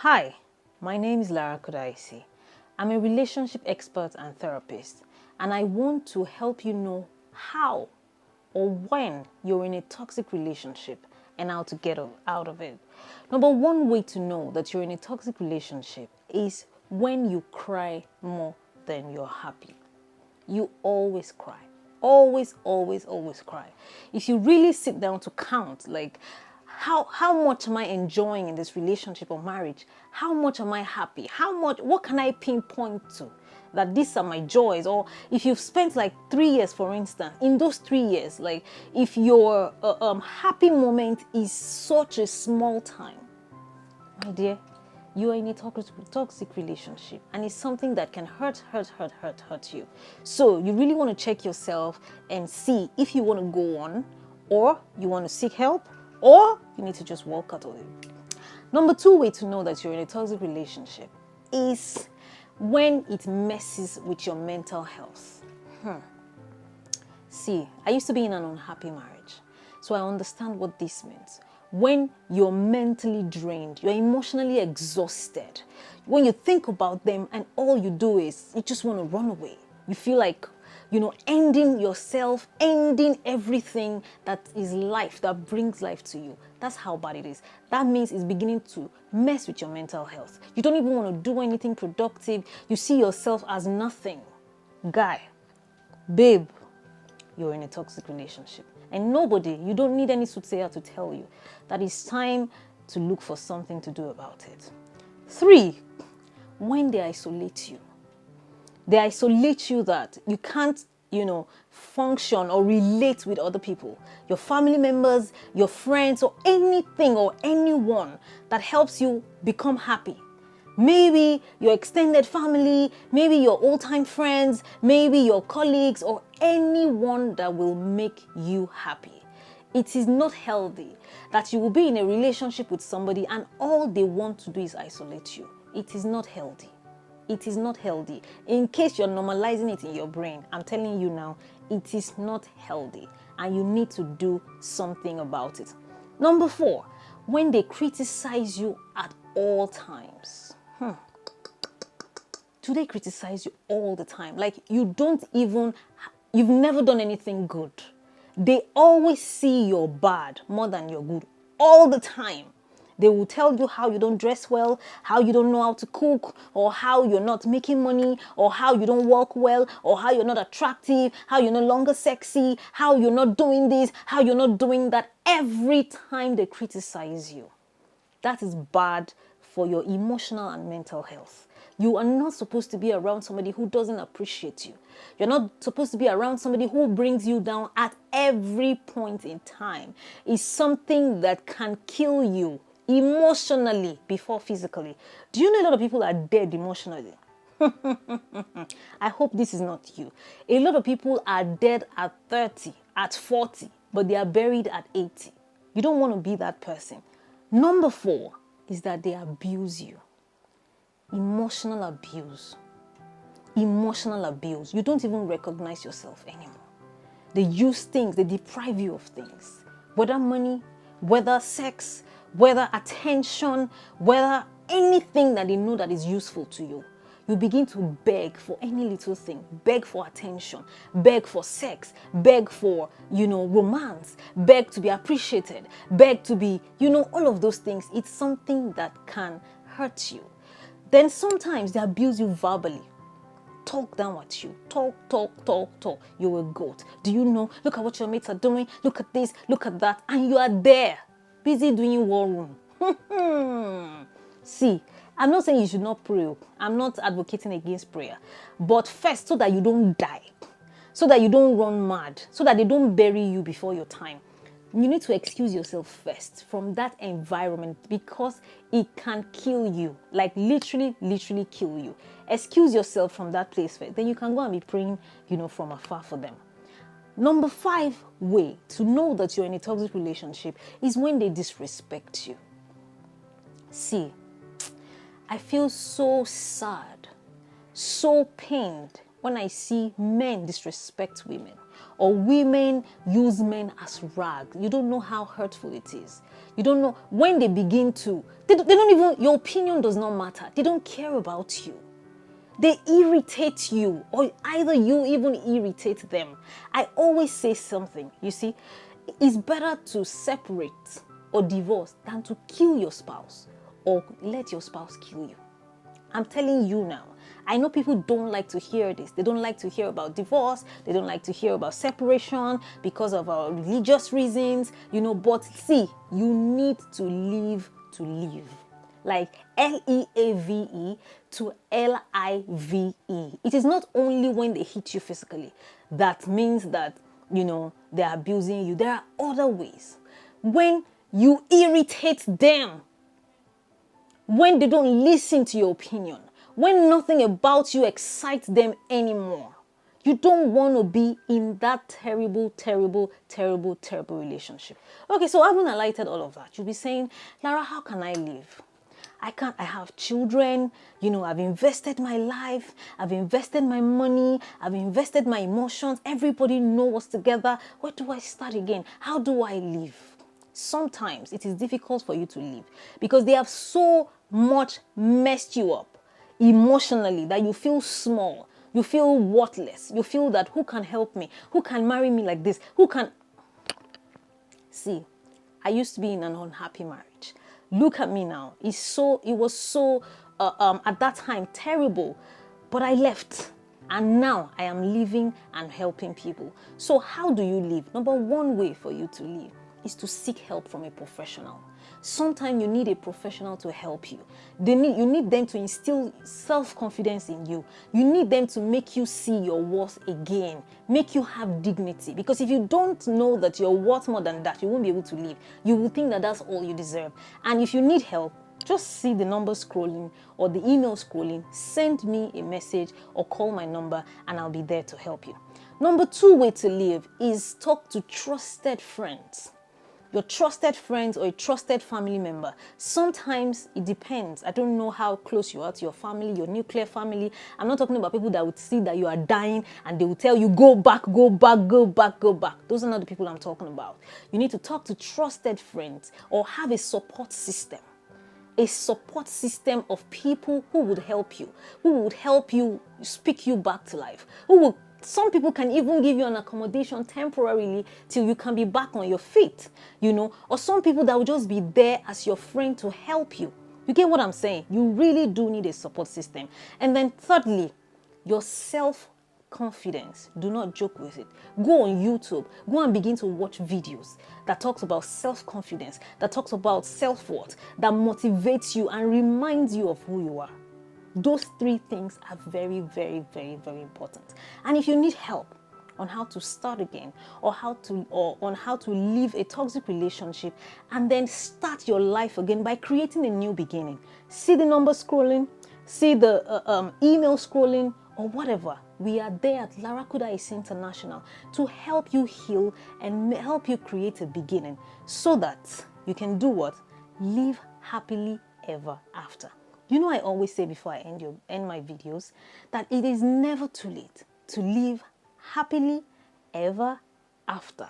Hi, my name is Lara Kudaisi. I'm a relationship expert and therapist, and I want to help you know how or when you're in a toxic relationship and how to get out of it. Number one way to know that you're in a toxic relationship is when you cry more than you're happy. You always cry. Always, always, always cry. If you really sit down to count, like, how much am I enjoying in this relationship or marriage? How much am I happy? What can I pinpoint to that these are my joys? Or if you've spent like 3 years, for instance, in those 3 years, like if your happy moment is such a small time, my dear, you are in a toxic relationship, and it's something that can hurt you. So you really want to check yourself and see if you want to go on, or you want to seek help, or you need to just walk out of it. Number two way to know that you're in a toxic relationship is when it messes with your mental health. See, I used to be in an unhappy marriage, so I understand what this means. When you're mentally drained, you're emotionally exhausted, when you think about them and all you do is you just want to run away. You feel like, ending yourself, ending everything that is life, that brings life to you. That's how bad it is. That means it's beginning to mess with your mental health. You don't even want to do anything productive. You see yourself as nothing. Guy, babe, you're in a toxic relationship. And you don't need any soothsayer to tell you that it's time to look for something to do about it. 3, when they isolate you. They isolate you that you can't, function or relate with other people. Your family members, your friends, or anything or anyone that helps you become happy. Maybe your extended family, maybe your old-time friends, maybe your colleagues, or anyone that will make you happy. It is not healthy that you will be in a relationship with somebody and all they want to do is isolate you. It is not healthy. It is not healthy. In case you're normalizing it in your brain, I'm telling you now, it is not healthy and you need to do something about it. Number 4, when they criticize you at all times. Do they criticize you all the time? Like you've never done anything good. They always see your bad more than your good all the time. They will tell you how you don't dress well, how you don't know how to cook, or how you're not making money, or how you don't walk well, or how you're not attractive, how you're no longer sexy, how you're not doing this, how you're not doing that. Every time they criticize you, that is bad for your emotional and mental health. You are not supposed to be around somebody who doesn't appreciate you. You're not supposed to be around somebody who brings you down at every point in time. It's something that can kill you emotionally before physically. Do you know a lot of people are dead emotionally? I hope this is not you. A lot of people are dead at 30, at 40, but they are buried at 80. You don't want to be that person. Number 4 is that they abuse you. Emotional abuse. Emotional abuse. You don't even recognize yourself anymore. They use things, they deprive you of things. Whether money, whether sex, whether attention, whether anything that they know that is useful to you. You begin to beg for any little thing, beg for attention, beg for sex, beg for, romance, beg to be appreciated, beg to be, all of those things. It's something that can hurt you. Then sometimes they abuse you verbally. Talk down at you. Talk. You're a goat. Do you know? Look at what your mates are doing. Look at this, look at that. And you are there, busy doing war room. See, I'm not saying you should not pray. I'm not advocating against prayer. But first, so that you don't die, so that you don't run mad, so that they don't bury you before your time, you need to excuse yourself first from that environment because it can kill you. Like literally kill you. Excuse yourself from that place first. Then you can go and be praying, from afar for them. Number 5 way to know that you're in a toxic relationship is when they disrespect you. See, I feel so sad, so pained when I see men disrespect women, or women use men as rags. You don't know how hurtful it is. You don't know when they begin to, they don't even, your opinion does not matter. They don't care about you. They irritate you, or either you even irritate them. I always say something, you see, it's better to separate or divorce than to kill your spouse or let your spouse kill you. I'm telling you now. I know people don't like to hear this. They don't like to hear about divorce. They don't like to hear about separation because of our religious reasons, but see, you need to live to live. Like Leave to Live. It is not only when they hit you physically that means that, they're abusing you. There are other ways. When you irritate them, when they don't listen to your opinion, when nothing about you excites them anymore, you don't want to be in that terrible, terrible, terrible, terrible relationship. Okay, so having highlighted all of that, you'll be saying, Lara, how can I live? I have children, I've invested my life, I've invested my money, I've invested my emotions, everybody knows us together. Where do I start again? How do I live? Sometimes it is difficult for you to live because they have so much messed you up emotionally that you feel small, you feel worthless, you feel that who can help me? Who can marry me like this? Who can... See, I used to be in an unhappy marriage. Look at me now. It was so at that time terrible, but I left. And now I am living and helping people. So how do you live? Number one way for you to live is to seek help from a professional. Sometimes you need a professional to help you. You need them to instill self-confidence in you. You need them to make you see your worth again, make you have dignity. Because if you don't know that you're worth more than that, you won't be able to live. You will think that that's all you deserve. And if you need help, just see the number scrolling or the email scrolling, send me a message or call my number and I'll be there to help you. Number two way to live is talk to trusted friends. Your trusted friends or a trusted family member. Sometimes it depends. I don't know how close you are to your family, your nuclear family. I'm not talking about people that would see that you are dying and they will tell you, go back, go back, go back, go back. Those are not the people I'm talking about. You need to talk to trusted friends or have a support system. A support system of people who would help you speak you back to life, some people can even give you an accommodation temporarily till you can be back on your feet, or some people that will just be there as your friend to help you. You get what I'm saying? You really do need a support system. And then thirdly, your self-confidence. Do not joke with it. Go on YouTube, go and begin to watch videos that talks about self-confidence, that talks about self-worth, that motivates you and reminds you of who you are. Those three things are very, very, very, very important. And if you need help on how to start again or on how to leave a toxic relationship and then start your life again by creating a new beginning, see the number scrolling, see the email scrolling or whatever. We are there at Larakuda Isi International to help you heal and help you create a beginning so that you can do what? Live happily ever after. I always say before I end my videos that it is never too late to live happily ever after.